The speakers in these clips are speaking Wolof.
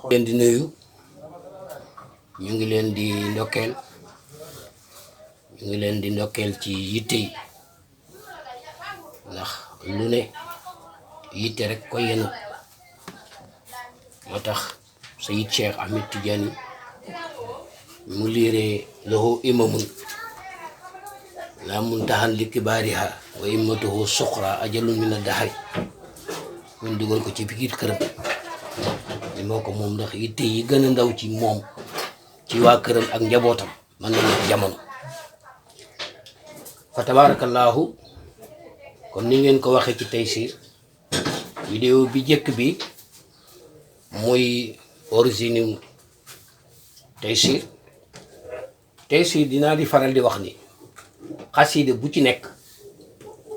leen di nuyu ñu ngi leen di ndokkeel ci yitte yi ndax lu ne yitte rek ko yenu moo tax Sayid Cheikh Ahmed Tidiane mu liiree lahu imamun la muntahan li kibaariha wa immatuhu suqra ajalun min ad-dahri mun dugal ko ci biir këram li moo ko moom ndax yitte yi gën a ndaw ci moom ci waa këram ak njabootam man na nekk jamono fa tabarakallahu kon ni ngeen ko waxee ci Tayssir vidéo bi jëkk bi muy origine Tayssir dinaa di faral di wax ni xasida bu ci nekk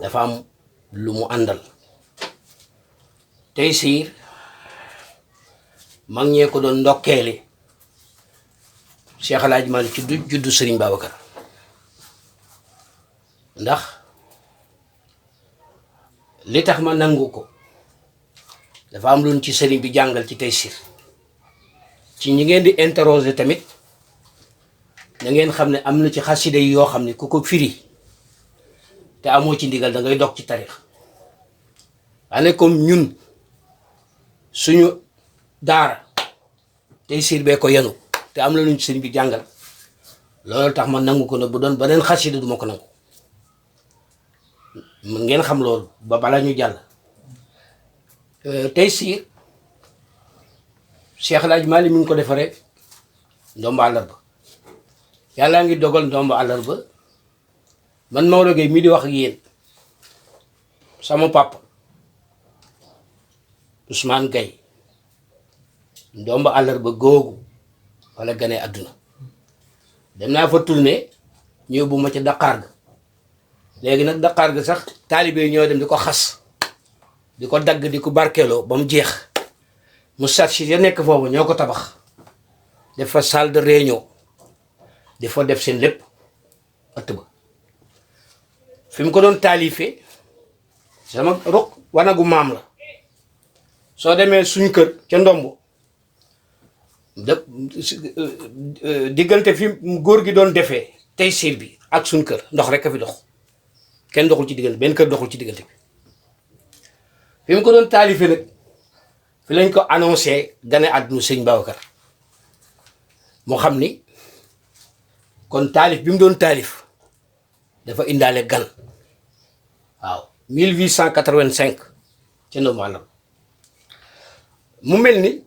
dafa am lu mu àndal. Tayssir mag ñee ko doon ndokkeele Cheikh El Hadj Malick ci juddu Serigne Babacar ndax li tax ma nangu ko dafa am lu ci Serigne bi jàngal ci Tayssir ci ñi ngeen di interroger tamit da ngeen xam ne am na ci xasida yi yoo xam ne ku ko firi te amoo ci ndigal da ngay dog ci tarix ane comme ñun suñu daara Tayssir bee ko yenu te am na luñ ci sëriñ bi jàngal loolu tax ma nangu ko ne bu doon beneen xasida duma ko nangu ngeen xam loolu ba bala ñu jàll. Tayssir Cheikh El Hadj Malick mi ngi ko defaree ndomba àllarba yàllaa ngi dogal ndomba àllarba man Maodo Gueye mii di wax ak yéen sama papa Ousmane Gueye ndomba àllarba googu wala gane àdduna dem naa fa tourné ñëw bu ma ca Dakar ga léegi nag Dakar ga sax taalibe ñoo dem di ko xas di ko dagg di ko barkeeloo ba mu jeex mu sarchi ya nekk foofu ñoo ko tabax def fa salle de réunion di fa def seen lépp ëtt ba fi mu ko doon taalifee sama rok wanagu maam la soo demee suñ kër ca ndombo diggante fi góor gi doon defee Tayssir bi ak suñ kër ndox rek a fi dox kenn doxul ci diggante benn kër doxul ci diggante bi fi mu ko doon taalifee nag fi lañ ko annoncé gane àdduna sëñ Babacar moo xam ni kon taalif bi mu doon taalif dafa indaale gan waaw 1885 ca Ndoumbé mu mel ni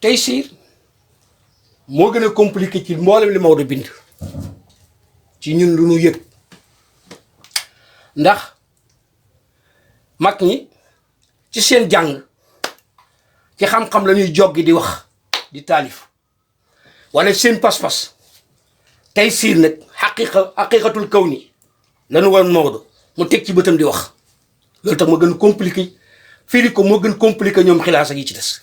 Tayssir moo gën a compliqué ci mboolem li Maodo bind ci ñun lu ñu yëg ndax mag ñi ci seen jàng ci xam-xam la ñuy joggi di wax di taalif wala seen pas-pas Tayssir nag xaqiqatul kaw ni lañu woon Maodo mu teg ci bëtam di wax loolu tax ma gën compliqué firi ko moo gën compliqué ñoom xilaas ak yi ci des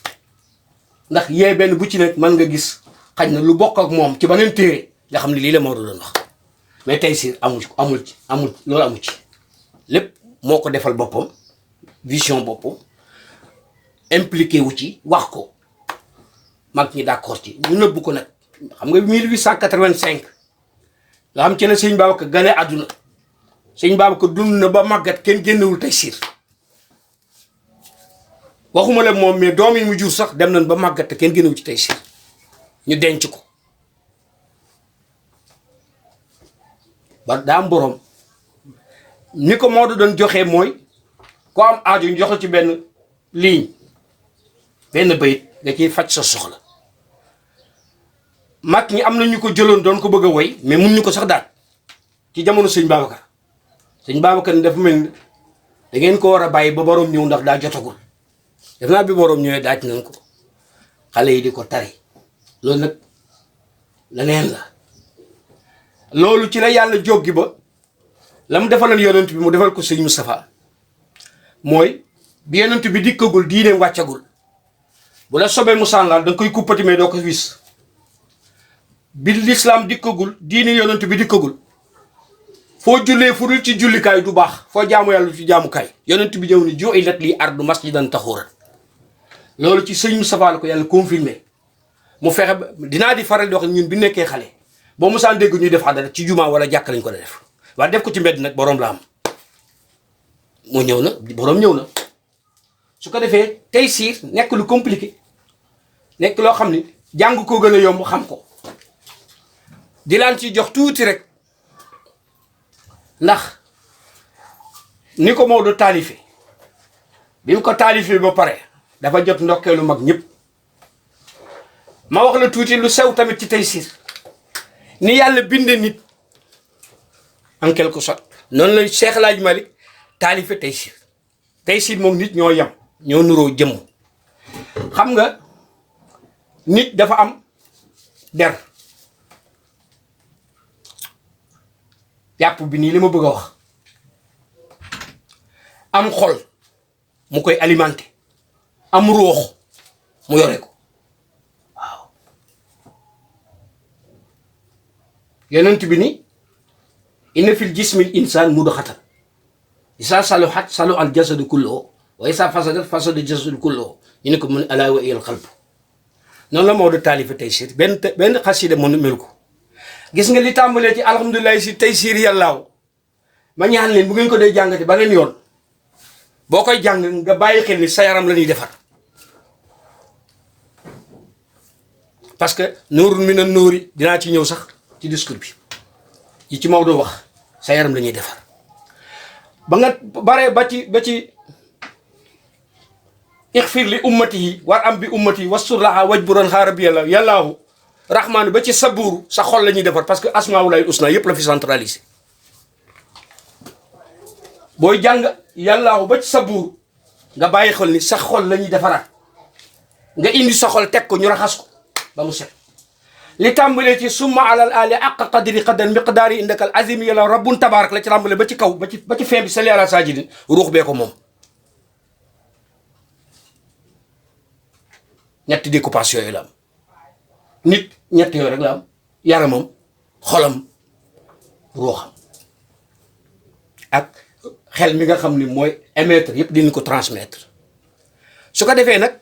ndax yee benn bu ci nekk mën nga gis xaj na lu bokk ak moom ci beneen téere nga xam ne lii la Maodo doon wax mais Tayssir amul loolu amu ci lépp moo ko defal boppam vision boppam impliqué wu ci wax ko mag ñi d'accord ci ñu nëbbu ko nag xam nga 1885 nga xam ci ne sëñ Babacar gane àdduna sëñ Babacar dund na ba màggat kenn génnewul Tayssir waxuma la moom mais doom yi mu jur sax dem nañ ba màggat te kenn génnewul ci Tayssir ñu denc ko ba daa am borom ni ko Maodo doon joxee mooy ko am aajo ñu jox ci benn ligne benn bayit nga ciy faj sa soxla mag ñi am na ñu ko jëloon doon ko bëgg a woy mais mun ñu ko sax daal ci jamono sëñ Babacar ni dafa mel ni da ngeen ko war a bàyyi ba borom ñëw ndax daa jotagul def naa bi borom ñëwee daaj nañ ko xale yi di ko tari loolu nag leneen la loolu ci la yàlla jóggi ba la mu defaloon yonent bi mu defal ko sëñ Moustapha mooy bi yonent bi dikkagul diineem wàccagul bu la sobee mu sànlaal da nga koy kuppati mais doo ko wis bi lislaam dikkagul diine yonent bi dikkagul foo jullee fu dul ci jullikaay du baax foo jaamu yàlla ci jaamukaay yonent bi ñëw ni ju'ilat lii ardu masjidan tahuuran loolu ci sëñ Moustapha la ko yàlla confirmé mu fexe ba dinaa di faral di wax ñun bi nekkee xale boo mosaan dégg ñuy def xadara ci jumaa wala jàkk lañ ko def waaye def ko ci mbedd nag boroom la am moo ñëw na boroom ñëw na su ko defee tey siir nekk lu compliqué nekk loo xam ni jàng koo gën a yomb xam ko di laan ci jox tuuti rek ndax ni ko Maodo taalife bi mu ko taalife ba pare dafa jot ndokkeelu mag ñëpp ma wax la tuuti lu sew tamit ci Taysiir ni yàlla binde nit en quelque sorte noonu la Cheikh El Hadj Malick taalife Taysiir moom nit ñoo yem ñoo nuroo jëmm xam nga nit dafa am der yàpp bi nii li ma bëgg a wax am xol mu koy alimenté am ruux mu yore ko waaw yonent bi ni inna fil jismil insaan mudxatan isa saluhat salu al jasadu kulluhu wa isa fasadat fasada jasadu kulluhu ñu ne ko mun alaa wa iyal qalb noonu la Maodo taalifa Taysiir benn xasida mu mel ko gis nga li tàmbalee ci alhamdulilah si Taysiir yàllaaw ma ñaan leen bu ngeen ko dee jàngate ba ngeen yoon boo koy jàng nga bàyyi xel ni sa yaram la ñuy defar parce que nuurun mina nuuri dinaa ci ñëw sax ci discours bi yi ci Maodo wax sa yaram la ñuy defar ba nga bare ba ci ixfir li ummati yi war am bi ummati yi wasturlaha wajburan xaarabi yàllaahu rahmaanu ba ci sabuuru sa xol la ñuy defar parce que asmaulaay usna yëpp la fi centralisé booy jàng yàllaahu ba ci sabuuru nga bàyyi xel ni sa xol la ñuy defaraat nga indi sa xol teg ko ñu raxas ko ba mu set li tàmbalee ci summa alal ali aq qadri qadan miqdaari indakal azim yàlla rabbun tabarak la ci tàmbalee ba ci kaw ba ci fin bi sali ala sajidin ruux bee ko moom ñetti découpage yooyu la am nit ñett yooyu rek la am yaramam xolam ruuxam ak xel mi nga xam ni mooy émettre yëpp dinañ ko transmettre su ko defee nag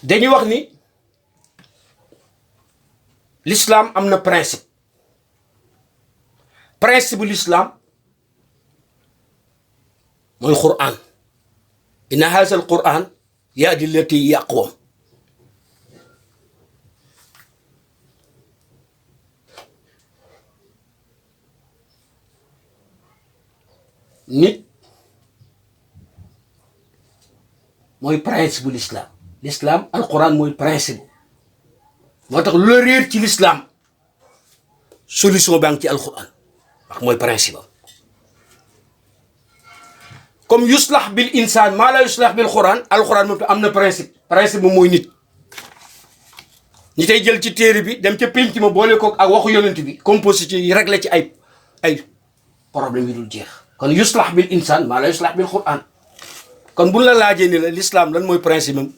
dañuy wax ni l'islam am na principe bu l'islam mooy Qur'an inna haza al Qur'an yahdi lati hiya aqwam nit mooy principe bu l'islam al Qur'an mooy principe moo tax lu la réer ci l'islam solution baa ngi ci al Qur'an wax mooy principe am comme yuslah bil insaan maa la yuslah bil Qur'an al Qur'an moom am na principe moom mooy nit ñi tey jël ci téere bi dem ca pénc ma boole ko ak waxu yonent bi composé ci réglé ci ay problème yi dul jeex kon yuslah bil insaan maa la yuslah bil Qur'an kon buñ la laajee ni la l'islam lan mooy principe am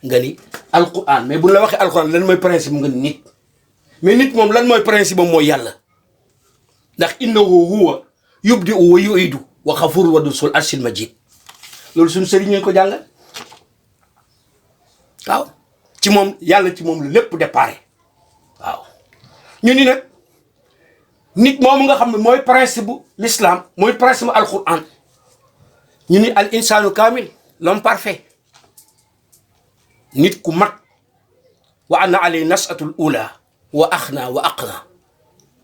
nga ni alquran mais buñ la waxee alquran lan mooy principe nga ni nit mais nit moom lan mooy principe am mooy yàlla ndax innahu huwa yubdi wa yu'idu wa xafur wa dul sul arsil majid loolu suñu sëriñ ñu ko jàngal waaw ci moom yàlla ci moom la lépp déparé waaw ñu ni nag nit moomu nga xam ne mooy principe bu l'islam mooy principe bu alquran ñu ni al insanu kamil l'homme parfait nit ku mat wa anna alay nasatul ula wa axna wa aqna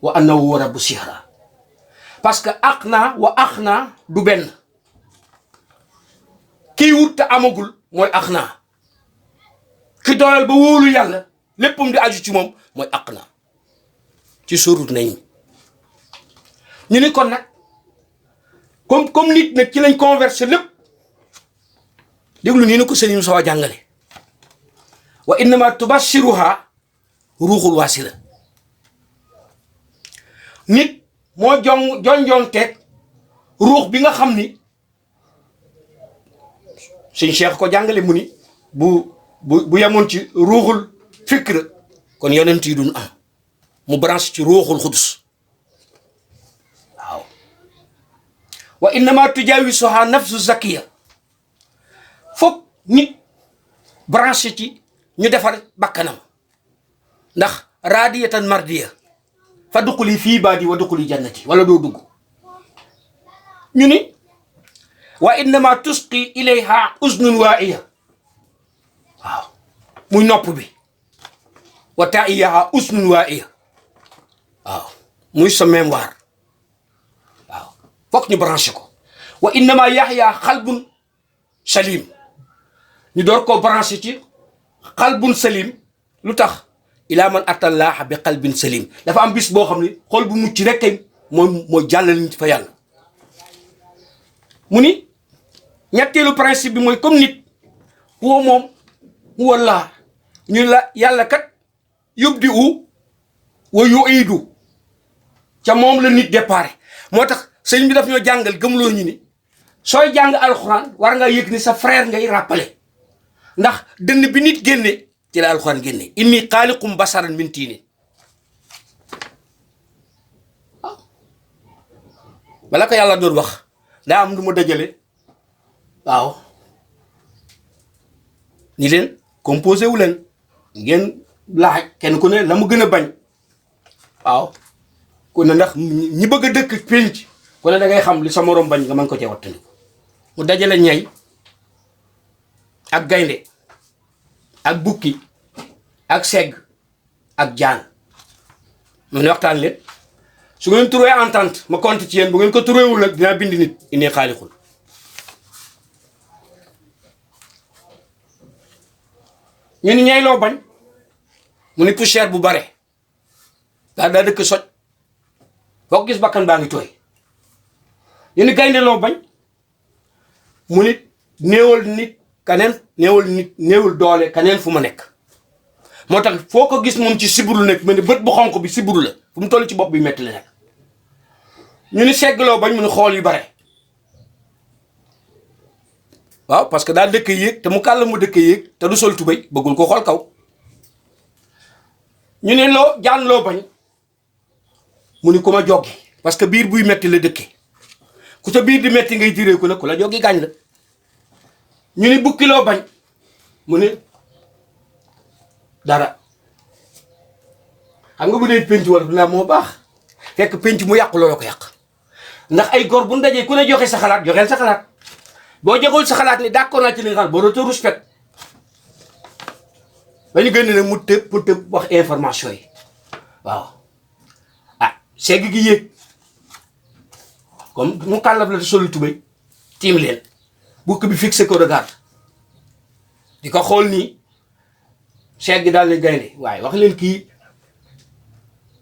wa annahu wa rabbu sihra parce que aqna wa axna du benn kii wut te amagul mooy aqna ki doolal ba wóolu yàlla léppam di aju ci moom mooy aqna ci surut nañ ñu ni kon nag comme nit nag ci lañ conversé lépp déglu nii na ko sëñ Moussa jàngale wa innama tubashiruha ruuxul waasila nit moo jonjonteeg ruux bi nga xam ni suñ cheikh ko jàngale mu ni bu yemoon ci ruuxul fikra kon yonent yi duñ am mu branche ci ruuxul xudus waaw wa innama tujawisuha nafsu zakiya foog nit branché ci ñu defar bakkanam ndax radiyatan mardiya fa duxuli fii baadi wa duxuli jannati wala doo dugg ñu ni wa innama tusqi ilayha uznun waa'iya waaw muy nopp bi wa taiyaha uznun waa'iya waaw muy sa mémoire waaw foog ñu branché ko wa innama yaxya xalbun salim ñu door koo branché ci xalbun salim lu tax ilaa man atallaaha bi xalbin salim dafa am bis boo xam ne xol bu mucc rek kay mooy jàllale nit fa yàlla mu ni ñetteelu principe bi mooy comme nit woo moom walla ñu la yàlla kat yóbdi u wa yu'iidu ca moom la nit déparé moo tax sëñ bi daf ñoo jàngal gëmloo ñu ni sooy jàng alxuraan war nga yëg ni sa frère ngay rappelé ndax dënn bi nit génne ci la alxuraan génne inni xaaliqum basaran min tiinin bala ko yàlla doon wax daa am lu mu dajale waaw ni leen composé wu leen ngeen laaj kenn ku ne la mu gën a bañ waaw ku ne ndax ñi bëgg a dëkk pénc ku ne da ngay xam li sa morom bañ nga mën ko cee wattandiku mu dajale ñay ak gaynde ak bukki ak segg ak jaan mu ne waxtaan leen su ngeen trouvé entente ma compte ci yéen bu ngeen ko trouvéwul nag dinaa bind nit inni xaalixul ñu ni ñay loo bañ mu ni poussière bu bare daa dëkk soj boo ko gis bakkan baa ngi tooy ñu ni gaynde loo bañ mu nit néewal nit kaneen néewal doole kaneen fu ma nekk moo tax foo ko gis moom ci siburu nekk mel ni bët bu xonk bi siburu la fu mu toll ci bopp bi metti la nekk ñu ni seggloo bañ mu ni xool yu bare waaw parce que daal dëkk yéeg te mu kàll mu dëkk yéeg te du sol tubéy bëggul ko xool kaw ñu ne jaan loo bañ mu ni ku ma joggi parce que biir buy metti la dëkke ku sa biir di metti ngay direeku nag ku la joggi gaañ la ñu ni bukki loo bañ mu ni dara xam nga bu dee penc wala dinaa moo baax fekk penc mu yàqu loolu ko yàq ndax ay góor bu ndajee ku ne joxe sa xalaat joxeel sa xalaat boo joxul sa xalaat ni d'accord naa ci li nga xam boo dootoo respect ba ñu gën ne mu tëb pour tëb wax information yi waaw ah segg gi yéeg comme mu kàllaf la te solu tubéy tiim leen bukk bi fixé ko regard di ko xool nii segg daal di gaynde waaye wax leen kii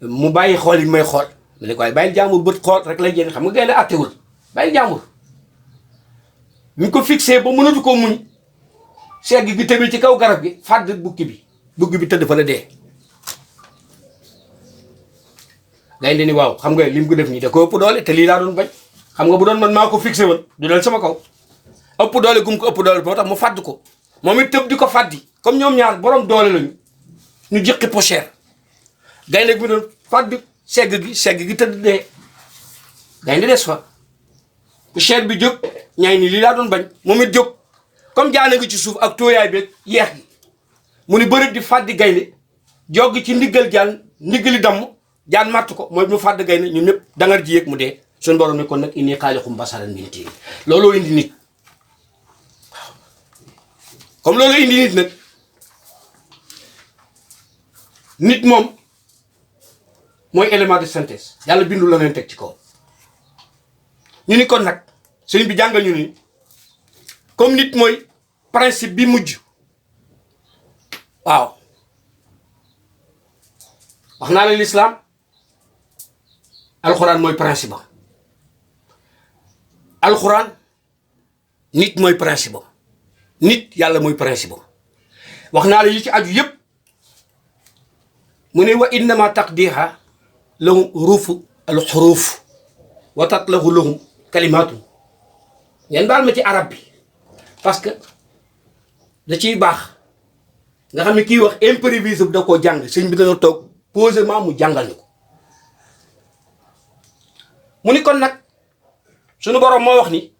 mu bàyyi xool yi may xool mu ne ko waaye bàyyi jaamur bët xool rek lay jéem xam nga gaynde àttewul bàyyi jaamur ñu ko fixé ba mënatu koo muñ segg gi tëbil ci kaw garab gi fàdd bukki bi tëdd fa la dee gaynde ni waaw xam nga li mu ko def nii da ko ëpp doole te lii laa doon bañ xam nga bu doon man maa ko fixé woon du dal sama kaw ëpp doole gum ko ëpp doole moo tax mu fàdd ko moom it tëb di ko fàddi comme ñoom ñaar borom doole lañu ñu jëqi pochère gaynde bi doon fàdd segg gi tëdd dee gaynde des fa pochère bi jóg ñaay ni lii laa doon bañ moom it jóg comme jaana ngi ci suuf ak tooyaay beeg yeex gi mu ni bëri di fàddi gaynde joggi ci ndiggal jaan ndiggali damm jaan matt ko mooy mu fàdd gaynde ñun ñëpp dangar ji yëg mu dee suñu borom ne kon nag inni xaalixum basaran min tiin looloo indi nit waaw comme looloo indi nit nag nit moom mooy élément de synthèse yàlla bindu la leen teg ci kaw ñu ni kon nag sëriñ bi jàngal ñu ni comme nit mooy principe bi mujj waaw wax naa la l'islam alxuraan mooy principe am alxuraan nit mooy principe am nit yàlla mooy principe am wax naa la yi ci aju yépp mu ne wa innama taqdiha lahum ruufu al xuruuf wa tatlahu lahum kalimaatu ngeen baal ma ci arab bi parce que da ciy baax nga xam ne kii wax imprévisible da koo jàng sëñ bi dana toog posément mu jàngal ñu ko mu ni kon nag suñu borom moo wax ni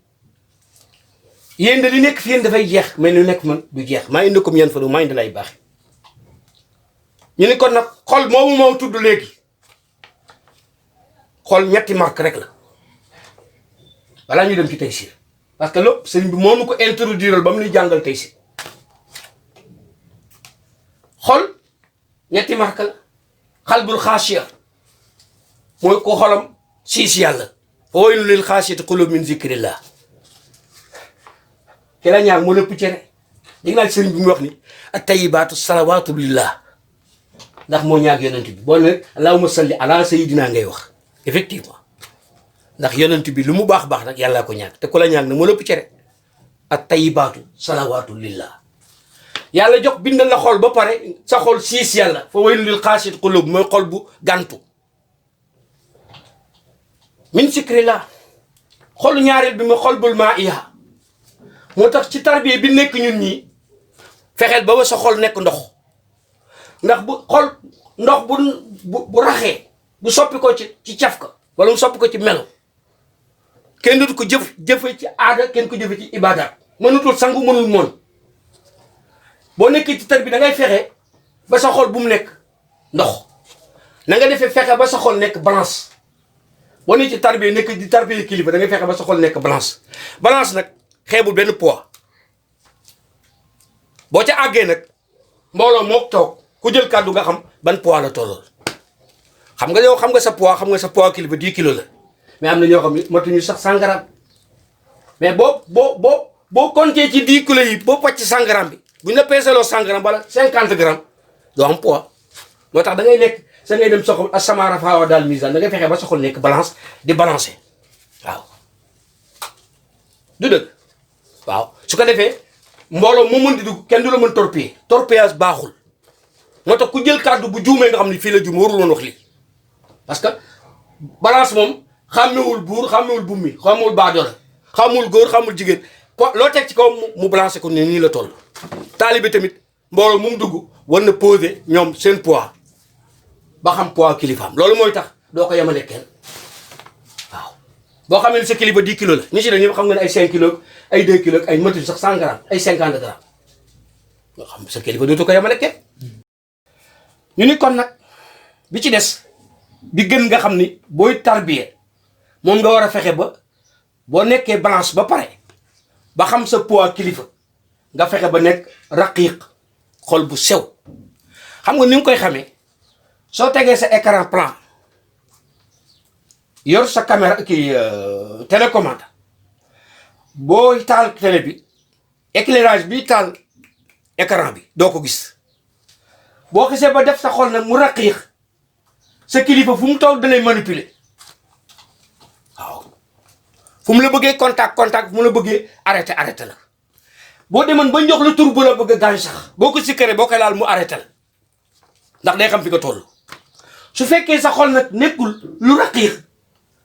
yéen de li nekk fi yéen dafay jeex mais lu nekk man du jeex maa indi comme yéen fa du maa indi lay baax ñu ni kon nag xol moomu moo tudd léegi xol ñetti marque rek la balaa ñu dem ci Taysiir parce que lépp sëriñ bi moo nu ko introduire ba mu nuy jàngal Taysiir xol ñetti marque la xalbul xaasiya mooy ko xolam siis yàlla fa waylun lil xaasiyati quluub min zikrillah ki la ñaar moo lépp cere dégg naa sëriñ bi mu wax ni at-tayyibaatu salawaatu lillah ndax moo ñaag yonent bi boo ne allahumma salli ala sayyidina ngay wax effectivement ndax yonent bi lu mu baax baax nag yàllaa ko ñaag te ku la ñaag na moo lépp cere at-tayyibaatu salawaatu lillah yàlla jox bindal la xol ba pare sa xol siis yàlla fa waylun lil xaasiyati quluub mooy xol bu gàntu min zikrillah xolu ñaareel bi mooy xol bul maa iya moo tax ci tarbiya bi nekk ñun ñii fexeel ba sa xol nekk ndox ndax bu xol ndox bu raxee bu soppi ko ci caf ka wala mu soppi ko ci melo kenn du ko jëfe ci aada kenn ko jëfe ci ibaadaat mënutul sangu mënul moon boo nekkee ci tarbiya da ngay fexe ba sa xol bu mu nekk ndox na nga defee fexe ba sa xol nekk balance boo ne ci tarbiya nekk di tarbiya kilifa da ngay fexe ba sa xol nekk balance nag xeebul benn poids boo ca àggee nag mbooloo mook toog ku jël kàddu nga xam ban poids la tollool xam nga yow xam nga sa poids kilifa 10 kilos la mais am na ñoo xam ne matuñu sax 100 grammes mais boo compté ci 10 kilos yi boo pàcc 100 grammes bi bu ñu la peeseloo 100 grammes wala 50 grammes doo am poids moo tax da ngay nekk sa ngay dem soxal asamaara faawa daal misaan da ngay fexe ba soxal nekk balance di balancer waaw du dëgg waaw su ko defee mbooloo moo mën di dugg kenn du la mën torpillage baaxul moo tax ku jël kàddu bu juumee nga xam ne fii la juum warul woon wax lii parce que balance moom xàmmewul buur xàmmewul bummi xàmmewul baadoola xàmmewul góor xàmmewul jigéen loo teg ci kaw mu balancer ko ne nii la toll taalibe tamit mbooloo mu dugg war na poser ñoom seen poids ba xam poids kilifaam loolu mooy tax doo ko yemale kenn waaw boo xamee ne sa kilifa 10 kilos la ñu si ne ñëpp xam nga ne ay 5 kilos ay 2 kilos ay matu sax 100 grammes ay 50 grammes nga xam sa kilifa dootu ko yemale kenn ñu ni kon nag bi ci des bi gën nga xam ni booy tarbiye moom nga war a fexe ba boo nekkee balance ba pare ba xam sa poids kilifa nga fexe ba nekk raqiq xol bu sew xam nga ni nga koy xamee soo tegee sa écran plan yor sa caméra télécommande boo taal télé bi éclairage bi taal écran bi doo ko gis boo xisee ba def sa xol nag mu raqiix sa kilifa fu mu toog da lay manipuler waaw fu mu la bëggee contact fu mu la bëggee arrêté la boo demoon ba njox la tur bu la bëgg a gaañ sax boo ko sikkaree boo koy laal mu arrêté la ndax day xam fi nga toll su fekkee sa xol nag nekkul lu raqiix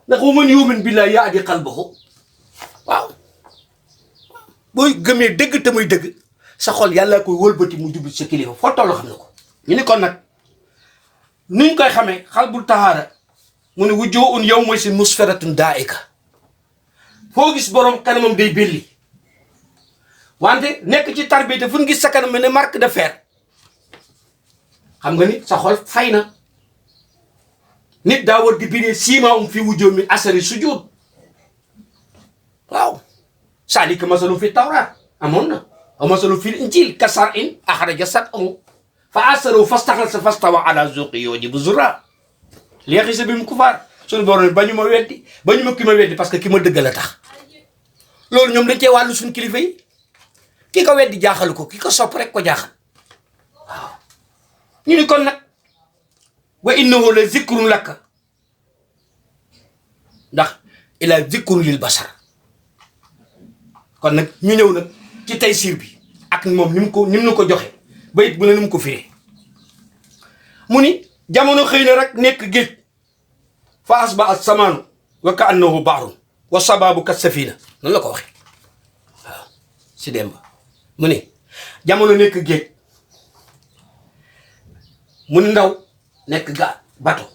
ndax wa man yu'min billahi yahdi qalbahu waaw booy gëmee dëgg te muy dëgg sa xol yàlla koy wëlbati mu jublu sa kilifa foo toll xam na ko ñu ni kon nag nuñ koy xamee xalbul tahaara mu ne wujuhun yawma si musfaratun daa'ika foo gis borom kanamam day belli wante nekk ci tarbiya te fu ñu gis sa kanam ne marque de fer xam nga ni sa xol fay na nit daa war di bindee siimaahum fi wujuuhihim min asari sujuud waaw zaalika masalun fi tawraat amoon na wa masalun fil injiil kasar'in axraja shataa'ahu fa azarahu fastaxlasa fastawaa alaa suuqihi yu'jibu zurra'a liyaghiiza bihim kufaar suñu borom bañu ma weddi bañu ma ki ma weddi parce que ki ma dëggal a tax loolu ñoom dañ cee wàllu suñu kilifa yi ki ko weddi jaaxalu ko ki ko sopp rek ko jaaxal waaw ñu ni kon nag wa innahu la zikrun laka ndax ila zikrun lil basar kon nag ñu ñëw nag ci Taysiir bi ak moom ni mu ko joxe bayit bu ne ni mu ko firee mu ni jamono xëy na rek nekk géej fa asba as samaanu wa ka annahu bahrun wa sababu kat safina noonu la ko waxee waaw si demba mu ni jamono nekk géej mu ni ndaw nekk bato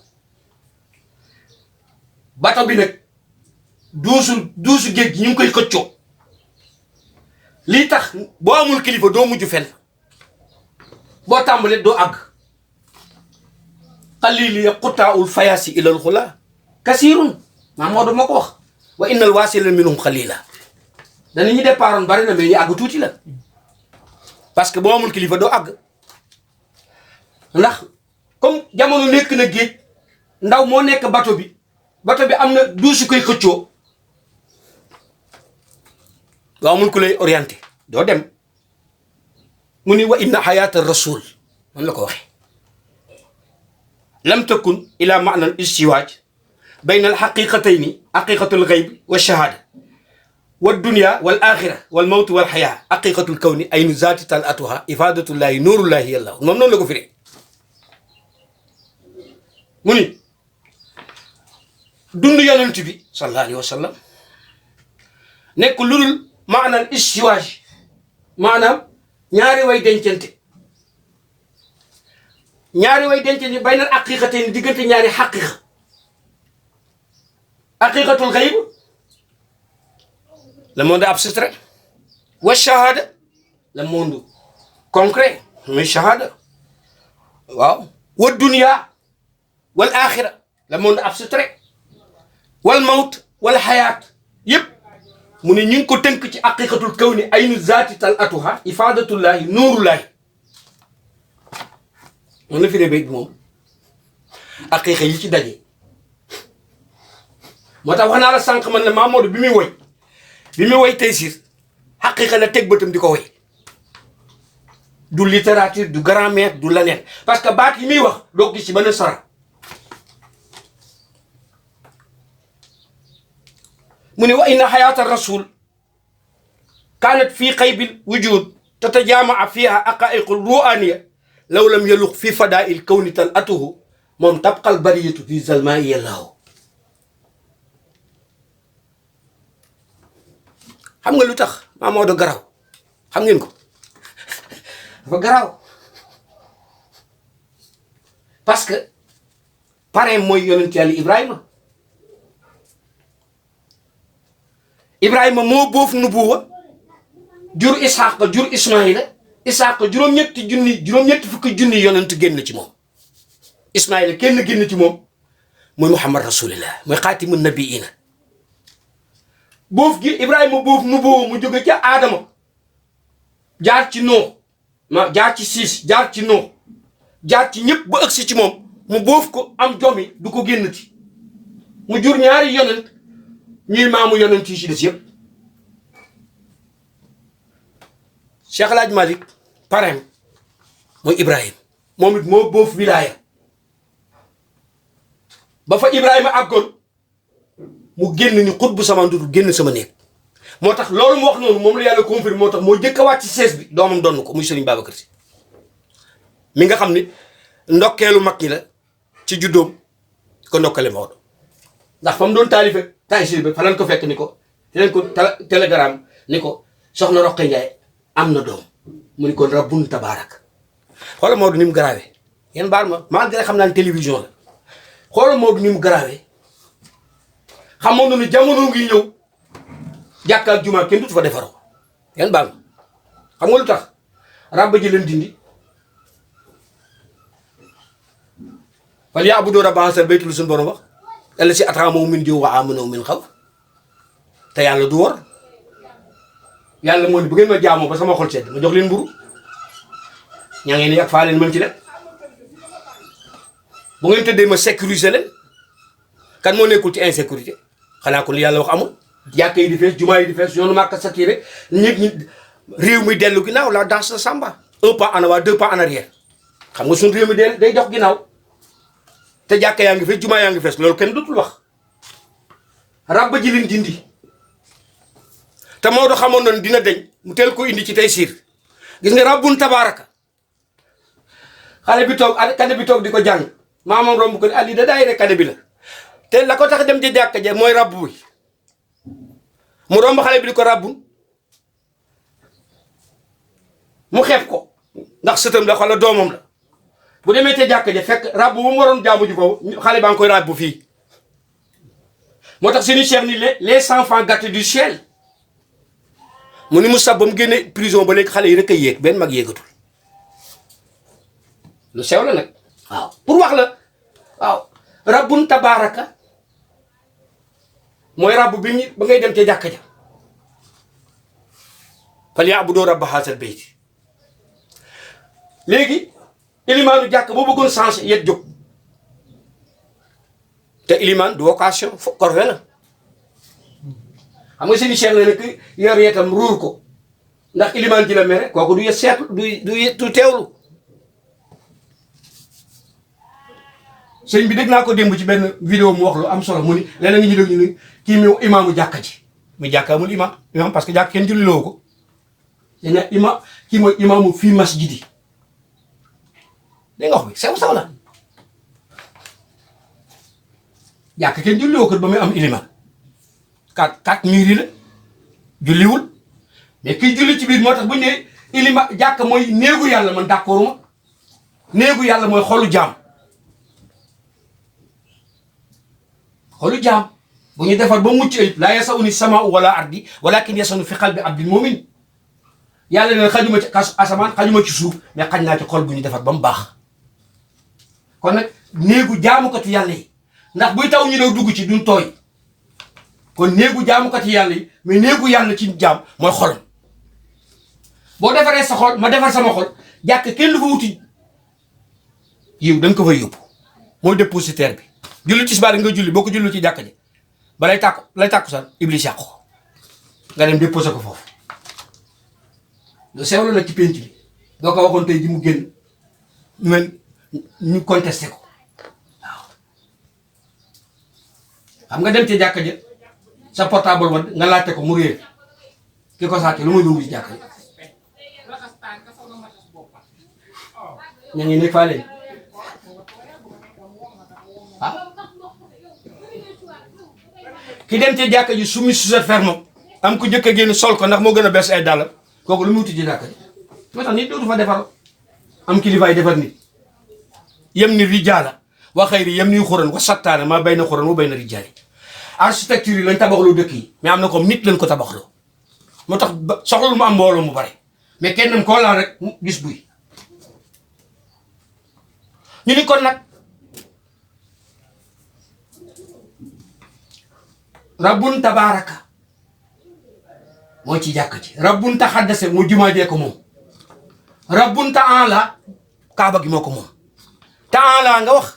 bi nag duusu géej gi ñu ngi koy xëccoo lii tax boo amul kilifa doo mujj fenn boo tàmbalee doo àgg xalili ya xutaawul fayaasi ilal xula kasirun maa moo ma ko wax wa innal waasila minhum xalila dana ñu départoon bari na mais ñu àgg tuuti la parce que boo amul kilifa doo àgg ndax comme jamono nekk na géej ndaw moo nekk bato bi am na duusu koy xëccoo doo amul ku lay orienté doo dem mu ni wa inna xayaata rasul man la ko waxe lam takun ila maana al istiwaaj bayna al xaqiqatayni xaqiqatul xayb wa shahaada wa dunya wal axira wal mawt wal xayaa xaqiqatul kawni aynu zaati tal atuha ifadatullahi nuurullahi yàlla moom noonu la ko firee mu ni dund yonent bi sallallahu alayhi wa sallam nekk lu dul maanaam istiwaaj maanaam ñaari way dencante baynal aqiqatayn diggante ñaari xaqiqa aqiqatul xayb le monde abstrait wa shahada le monde concret muy shahada waaw wa dunya wal axira le monde abstrait wal mawt wal xayaat yëpp mu ne ñu ngi ko tënk ci aqiqatul kawni aynu zaati tal atuha ifadatullahi nuurullahi moom la fi ne béy moom aqiqa yi ci daje moo tax wax naa la sànq man la Mamadou bi muy woy Taysiir aqiqa la teg bëtam di ko woy du littérature du grammaire du leneen parce que baat yi muy wax doo gis ci benn sara mu ne wa inna xayaata rasul kaanat fii xaybil wujud tatajamaa fiha aqaiqul ruaniya law lam yaluq fi fadail kawni tal atuhu moom tabqal bariyatu fi zalma yallaahu xam nga lu tax Mamadou garaaw xam ngeen ko dafa garaaw parce que parrain mooy yonent yàlla Ibrahima moo boof nubuwa jur Isxaaqa jur Ismaïla Isxaaqa juróom-ñetti fukki junni yonent génn ci moom Ismaïla kenn génn ci moom mooy Muhammad rasulillah mooy xaatimu nabiina boof gi Ibrahima boof nubuwa mu jóge ca Adama jaar ci Nuux jaar ci Siis jaar ci Nuux jaar ci ñëpp ba ëgsi ci moom mu boof ko am jomi du ko génn ci mu jur ñaari yonent ñuy maamu yonent yi ci des yëpp Cheikh El Hadj Malick parrain mooy Ibrahima moom it moo boof wilaaya ba fa Ibrahima àggoon mu génn ni xut bu sama ndudu génn sama néeg moo tax loolu mu wax noonu moom la yàlla confirme moo tax moo jëkk a wàcc ci sees bi doomam donn ko muy Serigne Babacar Sy mi nga xam ni ndokkeelu mag ñi la ci juddoom ko ndokkale Maodo ndax fa mu doon taalife Taysiir bi fa lañ ko fekk ni ko leen ko télégramme ni ko soxna Roqe Njaay am na doom mu ni ko rabbun tabaarak xoolal Maodo ni mu garaawee yéen baal ma malgré xam naa ne télévision la xoolal Maodo ni mu garaawee xamoon na ni jamono ngi ñëw jàkka ak jumaa kenn du fa defaroo yéen baal ma xam nga lu tax rabba ji leen dindi fal ya'budu rabba haazal bayti lu suñu borom wax yàlla si at'amahum min juu'in wa aamanahum min xawf te yàlla du wor yàlla moo ne bu ngeen ma jaamoo ba sama xol sedd ma jox leen mburu ñaa ngeen yàgg faa leen mën ci leen bu ngeen tëddee ma sécuriser leen kan moo nekkul ci insécurité xanaa ko li yàlla wax amul jàkka yi di fees jumaa yi di fees yoonu Màkka saturé nit ñi réew mi dellu ginnaaw la danse de Samba un pas en avant 2 pas en arrière xam nga suñu réew mi day jox ginnaaw te jàkka yaa ngi fees jumaa yaa ngi fees loolu kenn dootul wax rabba ji leen dindi te Maodo xamoon na dina deñ mu teel ko indi ci Taysiir gis nga rabbun tabaaraka xale bi toog kade bi toog di ko jàng maamam romb ko ali da daay rek kade bi la te la ko tax dem ci jàkka ja mooy rabb bi mu romb xale bi di ko rabbun mu xeeb ko ndax sëtam la wala doomam la bu demee ca jàkka ja fekk rabb bu mu waroon jaamu ji ko xale baa ngi koy rabb fii moo tax suñu cheikh ni les enfants gâtés du ciel mu ni Moussa ba mu génne prison ba léegi xale yi rek a yéeg benn mag yéegatul lu sew la nag waaw pour wax la waaw rabbun tabaraka mooy rabb bi ñu ba ngay dem ca jàkka ja fal ya'budu rabba haazal bayt léegi ilimaanu jàkk boo bëggoon changé yet jóg te ilimaan du vocation fo korfe la xam nga seeni cheikh la nekk yor yetam ruur ko ndax ilimaan ji la mere kooku du yet seetlu du teewlu sëñ bi dégg naa ko démb ci benn vidéo mu wax lu am solo mu ni leneen ngi ñu dégg ñu ni kii mi imaamu jàkka ji mu jàkka amul imaam parce que jàkk kenn julliloo ko dañ kii mooy imaamu fii masjidi dégg nga wax bi sew la jàkk kenn julliloo ko ba muy am ilimaan kat miir yi la julliwul mais kii julli ci biir moo tax bu ñu nee ilima jàkk mooy néegu yàlla man d'accord ma néegu yàlla mooy xolu jaam bu ñu defar ba mucc ayib laa yasa'uni samaa'u wala ardi walakin yasa'u fi qalbi abdil mu'min yàlla ne xajuma ci asamaan xajuma ci suuf mais xaj naa ci xol bu ñu defar ba mu baax kon nag néegu jaamukati yàlla yi ndax buy taw ñu daw dugg ci duñ tooy kon néegu jaamukati yàlla yi mais néegu yàlla ci jaam mooy xolam boo defaree sa xol ma defar sama xol jàkk kenn du fa wuti yiw da nga ko fay yóbbu mooy dépositaire bi julli tisbaar nga julli boo ko julli ci jàkk ji ba lay tàkku sax iblis yàqu ko nga dem déposé ko foofu lu sew la nag ci penc bi doo ko waxoon tey ji mu génn ñu contesté ko waaw xam nga dem ci jàkk ji sa portable ma nga laajte ko mu réer ki ko sàcc lu muy dugg ci jàkk ji ña ngi nekk faa leen ah ki dem ci jàkka ji sumi suset ferme am ku njëkk a génn sol ko ndax moo gën a bees ay dàllam kooku lu mu wuti ci jàkka ji moo tax nit dootu fa defar am kilifaay defar nit yem ni rijaala wa xayri yem ni xuran wa sattaana maa bay na xuran wa bay na rijaali architecture yi lañ tabaxloo dëkk yi mais am na comme nit lañ ko tabaxloo moo tax soxla lu mu am mbooloo mu bare mais kenn koo laal rek gis buy ñu ni kon nag rabbun tabaraka mooy ci jàkk ji rabbun taxaddase mu jumaa jee ko moom rabbun ta'ala kaaba gi moo ko moom ta'ala nga wax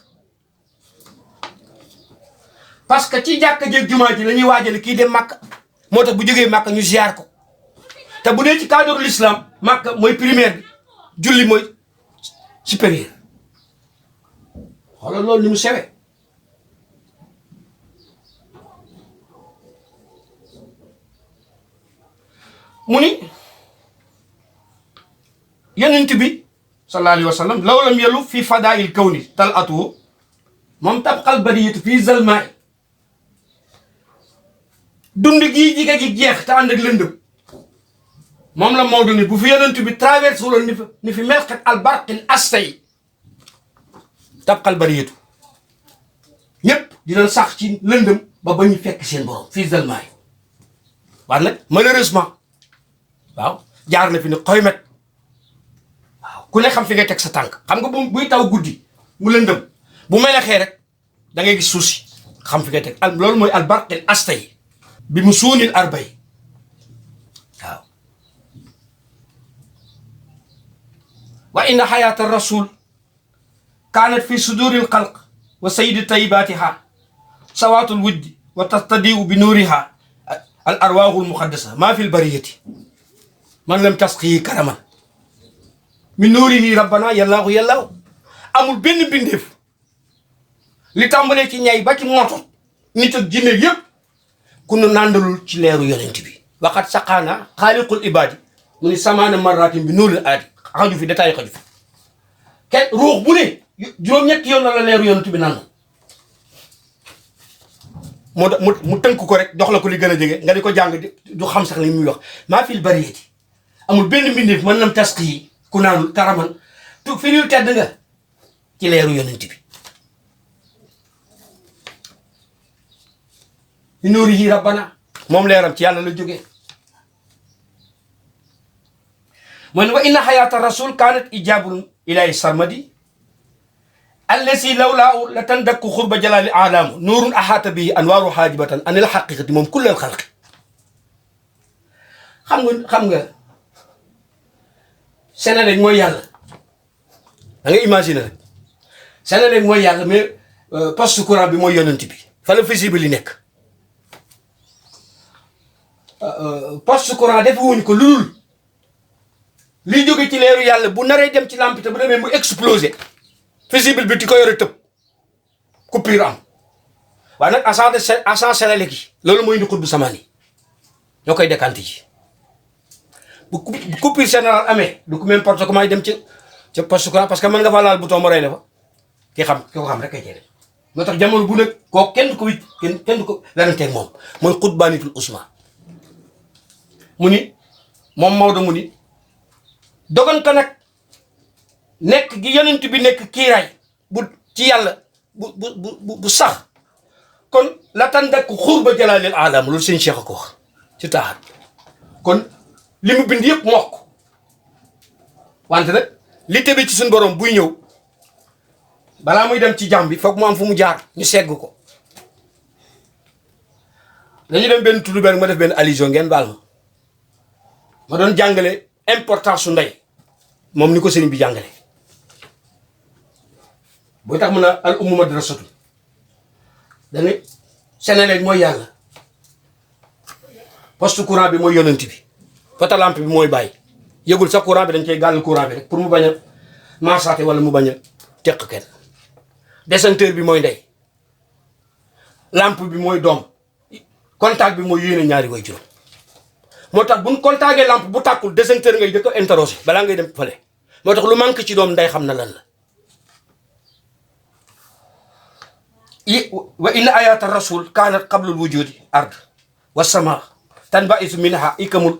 parce que ci jàkk jeeg jumaa ji la ñuy waajale kii dem Makka moo tax bu jógee Makka ñu ziar ko te bu dee ci cadre l'islam Makka mooy primaire bi julli mooy supérieur xoolal loolu ni mu sewe mu ni yonent bi sallallahu alayhi wa sallam law lam yelu fi fadail kawni tal atu moom tabqal bariyatu fii zalmaay dund gii jige gi jeex te ànd ak lëndëm moom la Maodo ni bu fi yonent bi traversé wuloon ni fi melkat albarqil astay tabqal bariyatu ñëpp dina sax ci lëndëm ba ñu fekk seen borom fii zalmaay waaye nag malheureusement waaw jaar na fi ni xoymet waaw ku ne xam fi ngay teg sa tànk xam nga buy taw guddi mu lëndëm bu melaxee rek da ngay gis suuf si xam fi ngay teg loolu mooy albarqil astay bi mu suunil arbay waaw wa inna xayaata rasul kaanat fi suduril xalq wa sayidi tayibatiha sawaatul wujdi wa tastadiu bi nuuriha al arwaahul muqaddasa maa fi l bariyati man lam tasqi karaman min nuurihi rabbana yallaahu yallaahu amul benn bindeef li tàmbalee ci ñay ba ci moto nit ak jinne yëpp ku nu nàndalul ci leeru yonent bi waxat saqaana xaaliqul ibaadi mu ni samaana marratin bi nuuril aadi xaju fi détail xaju fi kenn ruux bu ne juróom-ñetti yoon la leeru yonent bi naan mu tënk ko rek jox la ko li gën a jege nga di ko jàng du xam sax li muy wax maa fil bariyati amul benn mbindeef mën nam tasqi yi ku naanul karaman tu fi ñu tedd nga ci leeru yonent bi nuurihi rabbana moom leeram ci yàlla la jógee man wa inna hayata rasul kanat ijabul ilahi sarmadi allasi lawlaa la tandakku xurba jalali alamu nuurun ahata bihi anwaaru haajibatan anil haqiqati moom kullal xalqi xam nga Senelec mooy yàlla da nga imaginer rek Senelec mooy yàlla mais poste courant bi mooy yonent bi fa la fusible yi nekk poste courant def wuñ ko lulul liy jóge ci leeru yàlla bu naree dem ci lampe te bu demee mu explosé fusible bi di ko yore tëb coupure am waaye nag agent Senelec yi loolu mooy indi xutbu samaan yi ñoo koy décanté ji bu coupure générale amee du ko même porte comment dem ci poste courant parce que mën nga fa laal bouton mu rey la fa ki ko xam rek kay cee def moo tax jamono bu nekk koo kenn du ko wit kenn du ko weranteeg moom mooy xutbaanitul usma mu ni moom Maodo mu ni dogon ko nag nekk gi yonent bi nekk kiiraay bu ci yàlla bu sax kon la tan dakk xuur ba jalaalil alam loolu seen cheikh a ko wax ci taaxat kon li mu bind yëpp mokk wante nag li tebe ci suñu borom buy ñëw balaa muy dem ci jàmm bi foog mu am fu mu jaar ñu segg ko dañu dem benn tudd benn ma def benn allusion ngeen baal ma doon jàngale importance su ndey moom ni ko sëriñ bi jàngale booy tax mën a al ummu madrasatu dana Senelec mooy yàlla poste courant bi mooy yonent bi pota lampe bi mooy bàyyi yëgul sax courant bi dañ koy gàll courant bi rek pour mu bañ a maasaate wala mu bañ a teq kenn descendeur bi mooy ndey lampe bi mooy doom contact bi mooy yéene ñaari way juróom moo tax buñ contacté lampe bu tàkkul descendeur ngay jëkk a interroger balaa ngay dem fale moo tax lu manque ci doom ndey xam na lan la wa inna ayata rasul kanat qablul wujudi ard wa sama tanbaisu minha ikamul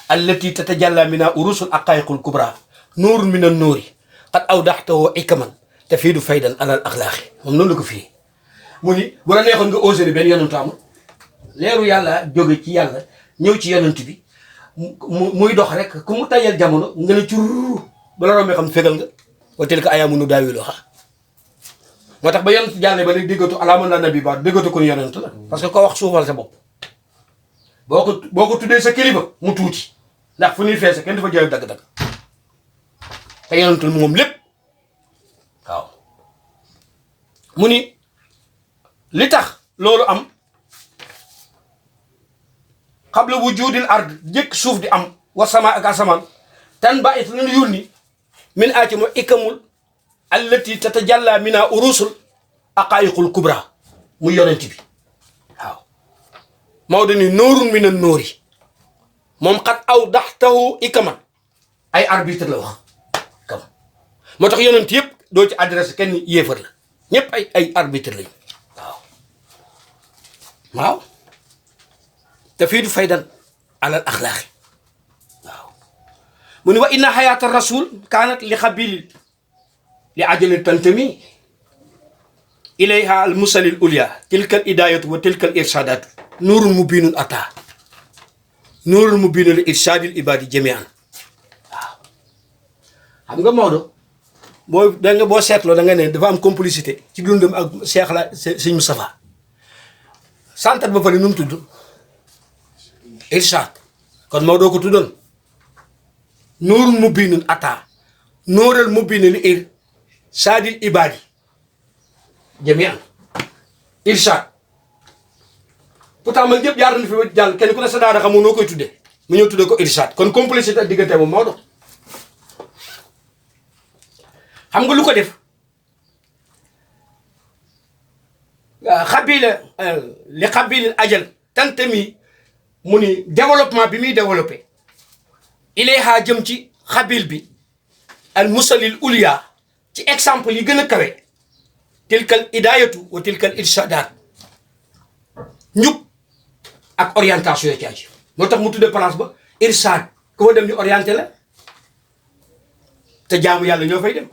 allati tatajalla minha urusul aqaiqul kubra nuurun min an nuuri qad awdaxtahu ikaman tafiidu faydan alal axlaaqi moom noonu la ko fii mu ni bu la neexoon nga osé ni benn yonentu amul leeru yàlla jóge ci yàlla ñëw ci yonent bi muy dox rek ku mu tayal jamono nga ne curr ba la rombee xam fegal nga wa tilka ayaamu nudaawiluhaa moo tax ba yonent jàllee ba léegi déggatu alaaman la nabi ba déggatu ko ni yonent la parce que ko wax suufal sa bopp boo ko tuddee sa kilifa mu tuuti ndax fu ñuy feese kenn dafa jël dagg-dagg te yonentul moom lépp waaw mu ni li tax loolu am xabla wujudil ard jëkk suuf di am wa sama ak asamaan tan ba it lu yónni min aaci mo ikamul allati tatajalla mina urusul aqaiqul kubra mu yonent bi waaw Maodo ni nóorun min an nóori moom xat aw daxtahu ikaman ay arbitre la wax kam moo tax yonent yëpp doo ci adressé kenn yéefar la ñëpp ay arbitre lañu waaw te fii du faydan alal axlaaqi waaw mu ni wa inna xayaata rasul kaanat li xabili li ajali tantami ilayha al musalil ulya tilka al idayatu wa tilka al irshadatu nuurun mubinun ata nuurun mubinun li irshadil ibadi jamian waaw xam nga Maodo boo seetloo da nga ne dafa am complicité ci dundam ak Cheikh la Sëñ Moustapha santat ba pare nu mu tudd irshad kon Maodo ko tuddoon nuurun mubinun ata nuural mubinun li irshadil ibadi jamian irshad pourtant man ñëpp jaar nañu fi jàll kenn ku ne sa daara xamoo noo koy tuddee mu ñëw tuddee ko irshad kon complicité ak diggante moom Maodo xam nga lu ko def xabila li xabilin ajal tantami mu ni développement bi muy développé ilayha jëm ci xabil bi al musalil uliya ci exemple yi gën a kawe tilkal idayatu wa tilkal irshadat njub ak orientation yi ci aju moo tax mu tudde place ba irshad ku fa dem ñu orienté la te jaamu yàlla ñoo fay dem